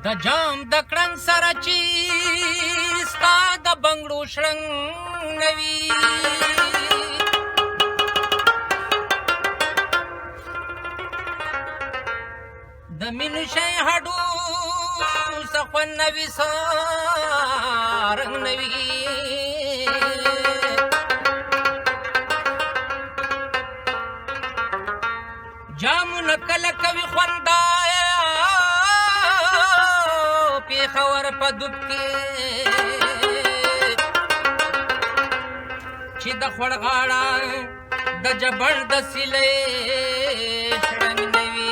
د جام د کړنګ سره چې ستا د بنګړو شړنګ نوي د مینو شی هډو څه خوند نوي څه رنګ نوي جامونه کله کوي خوندا پیښور په دوب کې چې د خوړ غاړه د جبر د سیلې شړنګ نوي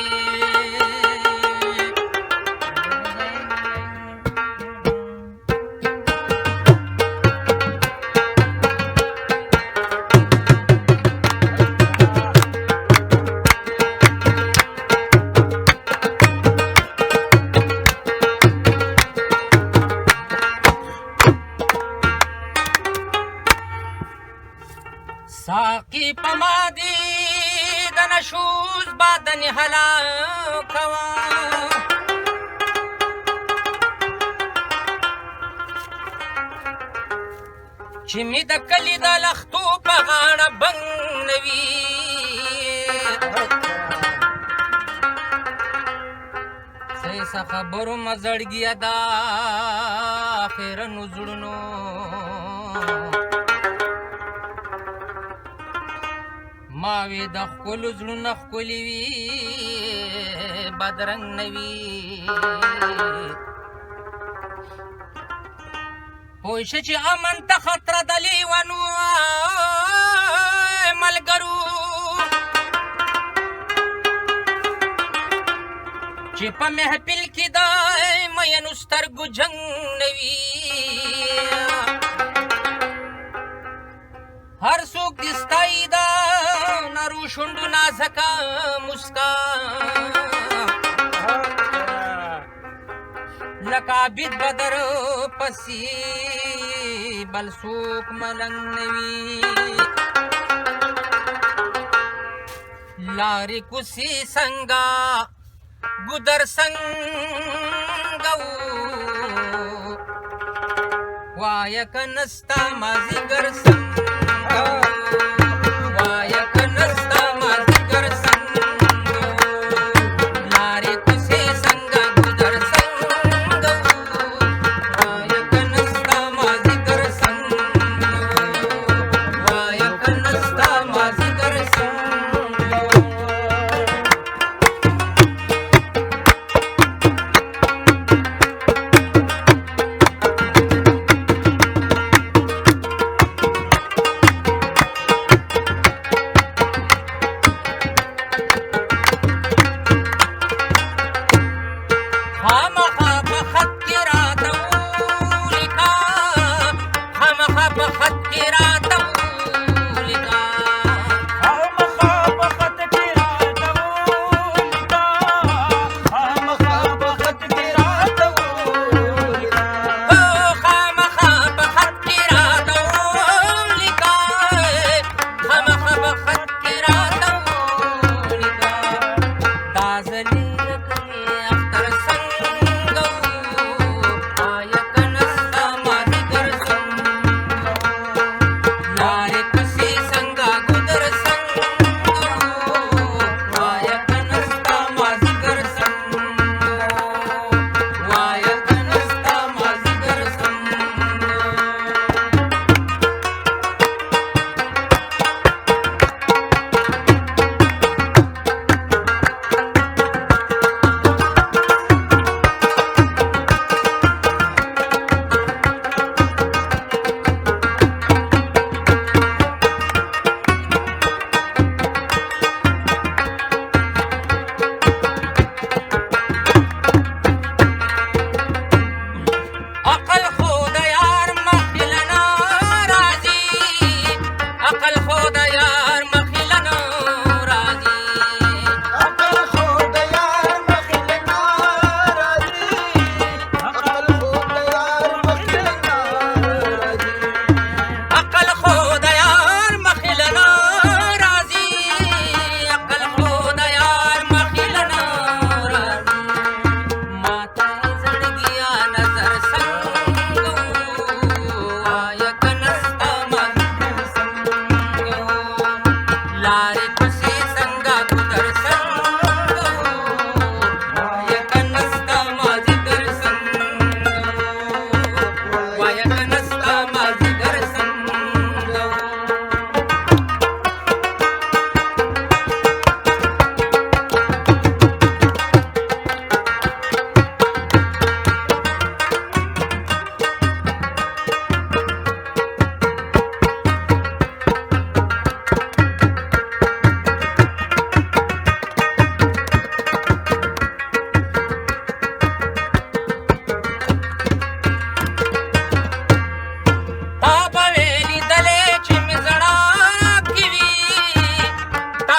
ساقی پمادی د نشوز بادن حلا کوا چې می د کلی د لختو په غاړه بنګ نوي څه خبرو مزړګیا دا خیرنو زړونو ماوی د خپلو زړونه ښکلي وي بدرنګ نه وي پوه شه چې امن ته خطره د لیونو ملګرو چې په محفل کې د مینو سترګو جنګ نه وي هر څوک دې ستایي د نرو شونډو نازکه مسکا لکه عابد بدر پسې بل څوک ملنګ نه وي لارې کوڅې څنګه ګودر څنګه وایه که نستا مازدیګر څنګه وایه که نستا مازدیګر څنګه لارې کوڅې څنګه ګودر څنګه وایه که نستا مازدیګر څنګه وایه که نستا مازدیګر څنګه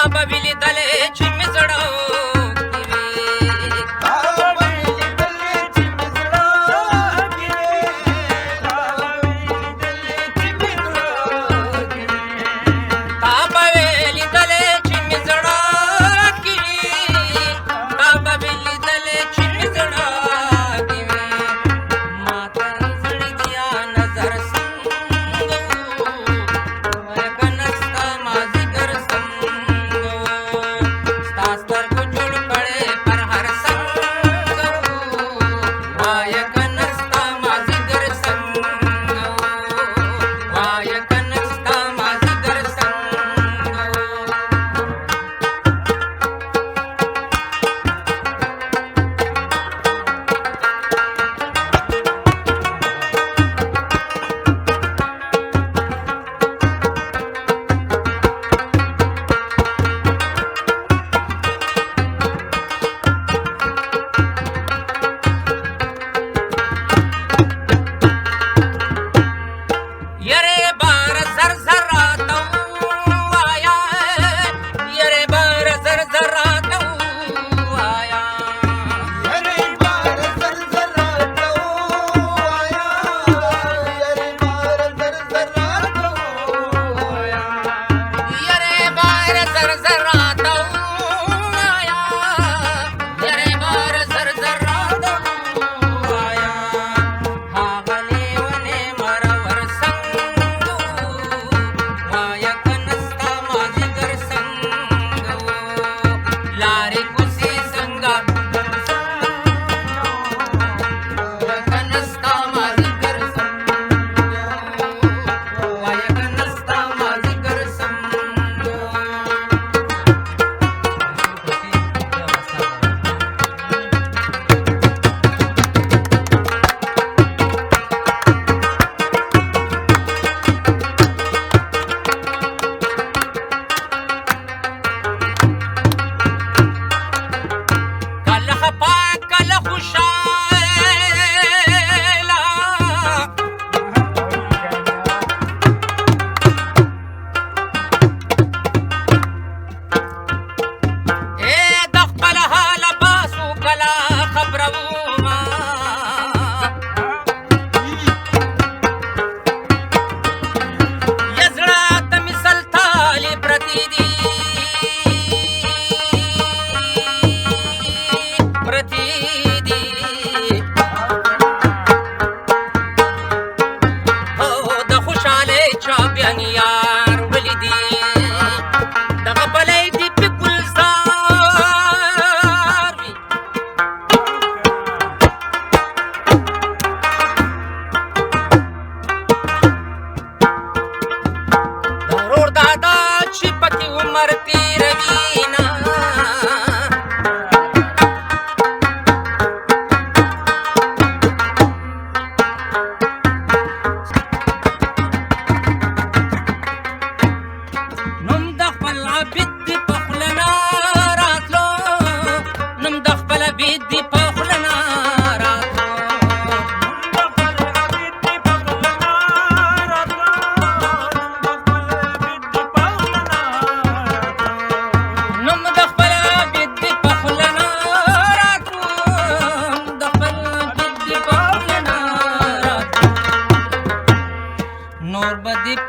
ताबविली दलेची मिसळ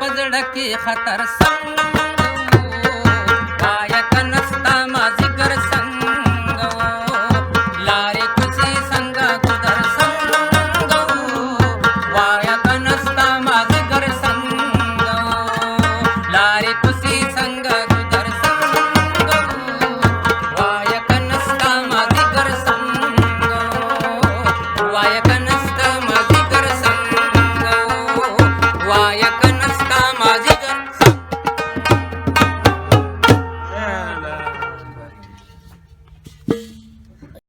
पजडके खतर संग गायक नसता माझीकर संग लारे कुशी संग कुदर संग गायक नसता माझीकर संग लारे कुशी संग कुदर संग गायक नसता माझीकर संग गायक नसता माझीकर संग गायक